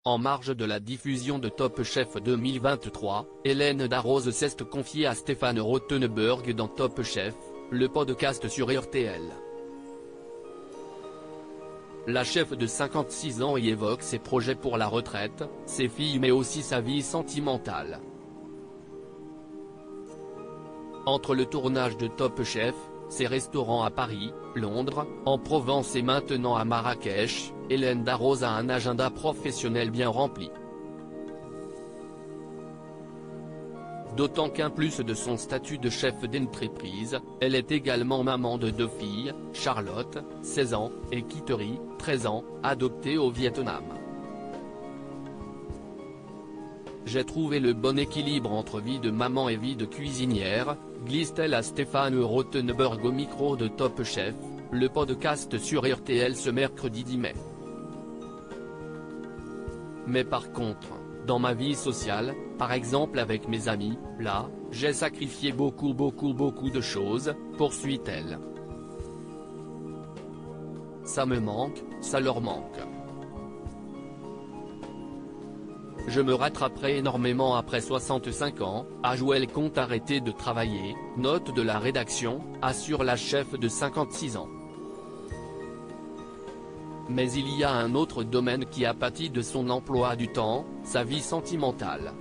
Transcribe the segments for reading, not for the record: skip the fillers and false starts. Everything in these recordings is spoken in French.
En marge de la diffusion de Top Chef 2023, Hélène Darroze s'est confiée à Stéphane Rothenberg dans Top Chef, le podcast sur RTL. La chef de 56 ans y évoque ses projets pour la retraite, ses filles mais aussi sa vie sentimentale. Entre le tournage de Top Chef, ses restaurants à Paris, Londres, en Provence et maintenant à Marrakech, Hélène Darroze a un agenda professionnel bien rempli. D'autant qu'en plus de son statut de chef d'entreprise, elle est également maman de 2 filles, Charlotte, 16 ans, et Kittery, 13 ans, adoptées au Vietnam. J'ai trouvé le bon équilibre entre vie de maman et vie de cuisinière, glisse-t-elle à Stéphane Rothenberg au micro de Top Chef, le podcast sur RTL ce mercredi 10 mai. Mais par contre, dans ma vie sociale, par exemple avec mes amis, là, j'ai sacrifié beaucoup de choses, poursuit-elle. Ça me manque, ça leur manque. Je me rattraperai énormément après 65 ans, âge où elle compte arrêter de travailler, note de la rédaction, assure la chef de 56 ans. Mais il y a un autre domaine qui a pâti de son emploi du temps, sa vie sentimentale.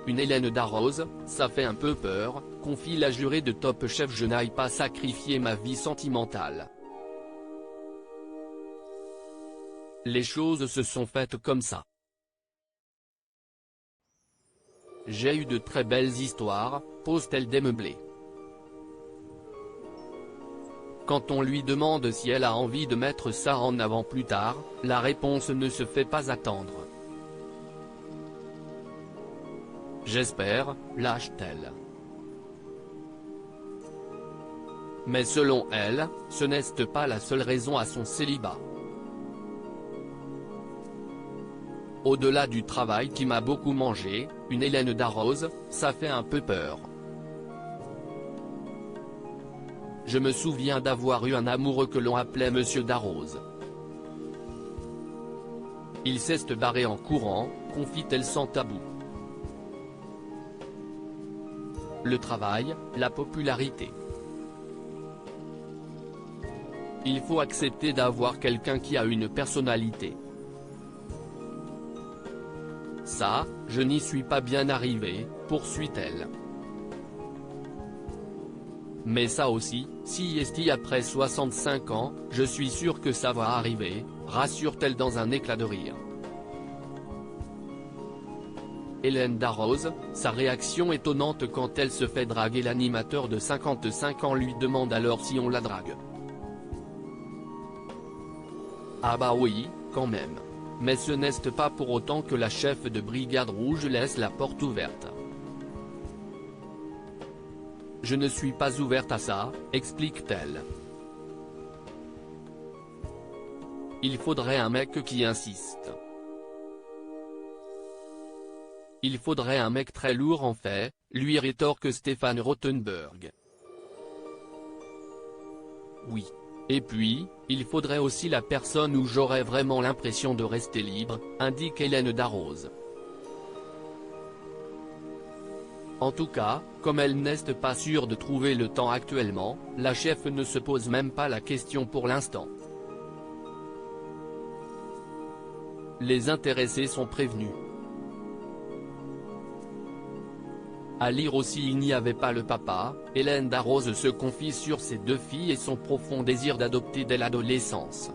Une Hélène Darroze, ça fait un peu peur, confie la jurée de Top Chef. Je n'aille pas sacrifier ma vie sentimentale. Les choses se sont faites comme ça. J'ai eu de très belles histoires, pose-t-elle démeublée. Quand on lui demande si elle a envie de mettre ça en avant plus tard, la réponse ne se fait pas attendre. J'espère, lâche-t-elle. Mais selon elle, ce n'est pas la seule raison à son célibat. Au-delà du travail qui m'a beaucoup mangé, une Hélène Darroze, ça fait un peu peur. Je me souviens d'avoir eu un amoureux que l'on appelait Monsieur Darroze. Il s'est barré en courant, confie-t-elle sans tabou. Le travail, la popularité. Il faut accepter d'avoir quelqu'un qui a une personnalité. Ça, je n'y suis pas bien arrivée, poursuit-elle. Mais ça aussi, si est après 65 ans, je suis sûre que ça va arriver, rassure-t-elle dans un éclat de rire. Hélène Darroze, sa réaction étonnante quand elle se fait draguer. L'animateur de 55 ans lui demande alors si on la drague. Ah bah oui, quand même. Mais ce n'est pas pour autant que la chef de Brigade Rouge laisse la porte ouverte. Je ne suis pas ouverte à ça, explique-t-elle. Il faudrait un mec qui insiste. Il faudrait un mec très lourd en fait, lui rétorque Stéphane Rothenberg. Oui. Et puis, il faudrait aussi la personne où j'aurais vraiment l'impression de rester libre, indique Hélène Darroze. En tout cas, comme elle n'est pas sûre de trouver le temps actuellement, la chef ne se pose même pas la question pour l'instant. Les intéressés sont prévenus. À lire aussi. Il n'y avait pas le papa, Hélène Darroze se confie sur ses 2 filles et son profond désir d'adopter dès l'adolescence.